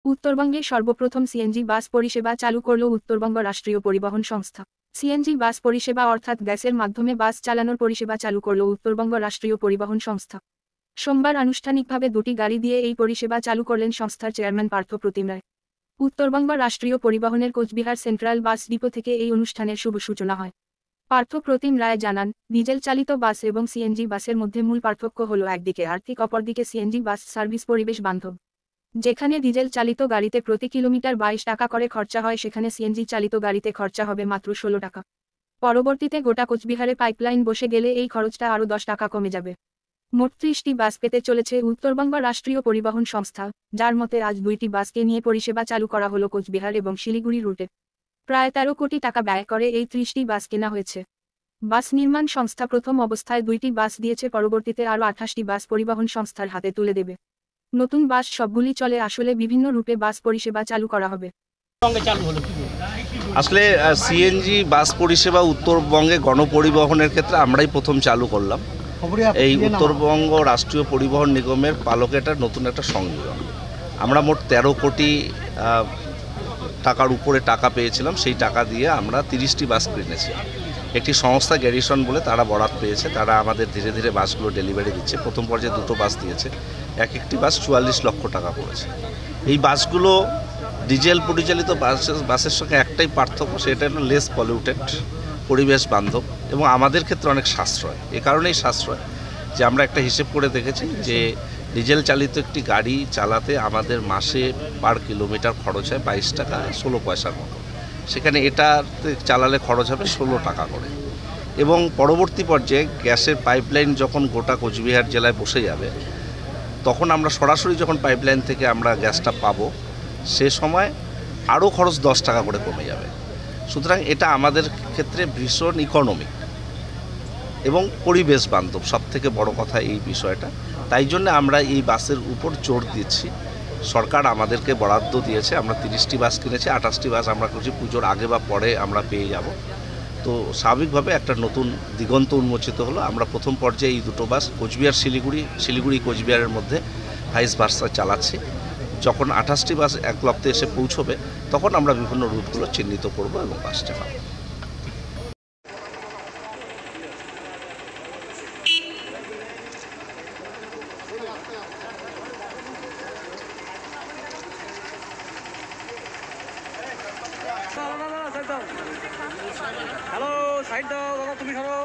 উত্তরবঙ্গে সর্বপ্রথম সিএনজি বাস পরিষেবা চালু করল উত্তরবঙ্গ রাষ্ট্রীয় পরিবহন সংস্থা। সিএনজি বাস পরিষেবা অর্থাৎ গ্যাসের মাধ্যমে বাস চালানোর পরিষেবা চালু করল উত্তরবঙ্গ রাষ্ট্রীয় পরিবহন সংস্থা। সোমবার আনুষ্ঠানিকভাবে দুটি গাড়ি দিয়ে এই পরিষেবা চালু করলেন সংস্থার চেয়ারম্যান পার্থ প্রতিম রায়। উত্তরবঙ্গ রাষ্ট্রীয় পরিবহনের কোচবিহার সেন্ট্রাল বাস ডিপো থেকে এই অনুষ্ঠানের শুভ সূচনা হয়। পার্থ প্রতিম রায় জানান, ডিজেল চালিত বাস এবং সিএনজি বাসের মধ্যে মূল পার্থক্য হল একদিকে আর্থিক, অপরদিকে সিএনজি বাস সার্ভিস পরিবেশ বান্ধব। যেখানে ডিজেল চালিত গাড়িতে প্রতি কিলোমিটার 22 টাকা করে খরচা হয়, সেখানে সিএনজি চালিত গাড়িতে খরচা হবে মাত্র 16 টাকা। পরবর্তীতে গোটা কোচবিহারে পাইপলাইন বসে গেলে এই খরচটা আরও 10 টাকা কমে যাবে। মোট 30টি বাস পেতে চলেছে উত্তরবঙ্গ রাষ্ট্রীয় পরিবহন সংস্থা, যার মতে আজ 2টি বাসকে নিয়ে পরিষেবা চালু করা হলো কোচবিহার এবং শিলিগুড়ি রুটে। প্রায় 13 কোটি টাকা ব্যয় করে এই 30টি বাস কেনা হয়েছে। বাস নির্মাণ সংস্থা প্রথম অবস্থায় 2টি বাস দিয়েছে, পরবর্তীতে আরও 28টি বাস পরিবহন সংস্থার হাতে তুলে দেবে। নতুন বাস সবগুলি চলে আসলে বিভিন্ন রুটে বাস পরিষেবা চালু করা হবে। আসলে সিএনজি বাস পরিষেবা উত্তরবঙ্গে গণপরিবহনের ক্ষেত্রে আমরাই প্রথম চালু করলাম। এই উত্তরবঙ্গ রাষ্ট্রীয় পরিবহন নিগমের পালকেটার নতুন একটা সংযোজন। আমরা মোট 13 কোটি টাকার উপরে টাকা পেয়েছিলাম। সেই টাকা দিয়ে আমরা 30টি বাস কিনেছি। একটি সংস্থা গ্যারিসন বলে তারা বরাত পেয়েছে, তারা আমাদের ধীরে ধীরে বাসগুলো ডেলিভারি দিচ্ছে। প্রথম পর্যায়ে 2টো বাস দিয়েছে, একটি বাস 44 লক্ষ টাকা পড়েছে। এই বাসগুলো ডিজেল পরিচালিত বাসের সঙ্গে একটাই পার্থক্য, সেটা হলো লেস পলিউটেড, পরিবেশ বান্ধব এবং আমাদের ক্ষেত্রে অনেক সাশ্রয়। এ কারণেই সাশ্রয় যে আমরা একটা হিসেব করে দেখেছি যে ডিজেল চালিত একটি গাড়ি চালাতে আমাদের মাসে পার কিলোমিটার খরচ হয় 22 টাকা 16 পয়সার মতো, সেখানে এটাতে চালালে খরচ হবে 16 টাকা করে। এবং পরবর্তী পর্যায়ে গ্যাসের পাইপলাইন যখন গোটা কোচবিহার জেলায় বসে যাবে, তখন আমরা সরাসরি যখন পাইপলাইন থেকে আমরা গ্যাসটা পাবো, সে সময় আরও খরচ 10 টাকা করে কমে যাবে। সুতরাং এটা আমাদের ক্ষেত্রে ভীষণ ইকোনমিক এবং পরিবেশ বান্ধব, সবথেকে বড় কথা এই বিষয়টা। তাই জন্য আমরা এই বাসের উপর জোর দিচ্ছি। সরকার আমাদেরকে বরাদ্দ দিয়েছে, আমরা 30টি বাস কিনেছি, 28টি বাস আমরা করছি পুজোর আগে বা পরে আমরা পেয়ে যাব। তো স্বাভাবিকভাবে একটা নতুন দিগন্ত উন্মোচিত হলো। আমরা প্রথম পর্যায়ে এই 2টো বাস কোচবিহার শিলিগুড়ি কোচবিহারের মধ্যে ভাইস ভার্সা চালাচ্ছি। যখন 28টি বাস এক লপ্তে এসে পৌঁছবে, তখন আমরা বিভিন্ন রুটগুলো চিহ্নিত করব এবং বাস চালাবো। হ্যালো, সাইড দাও দাদা, তুমি ধরো।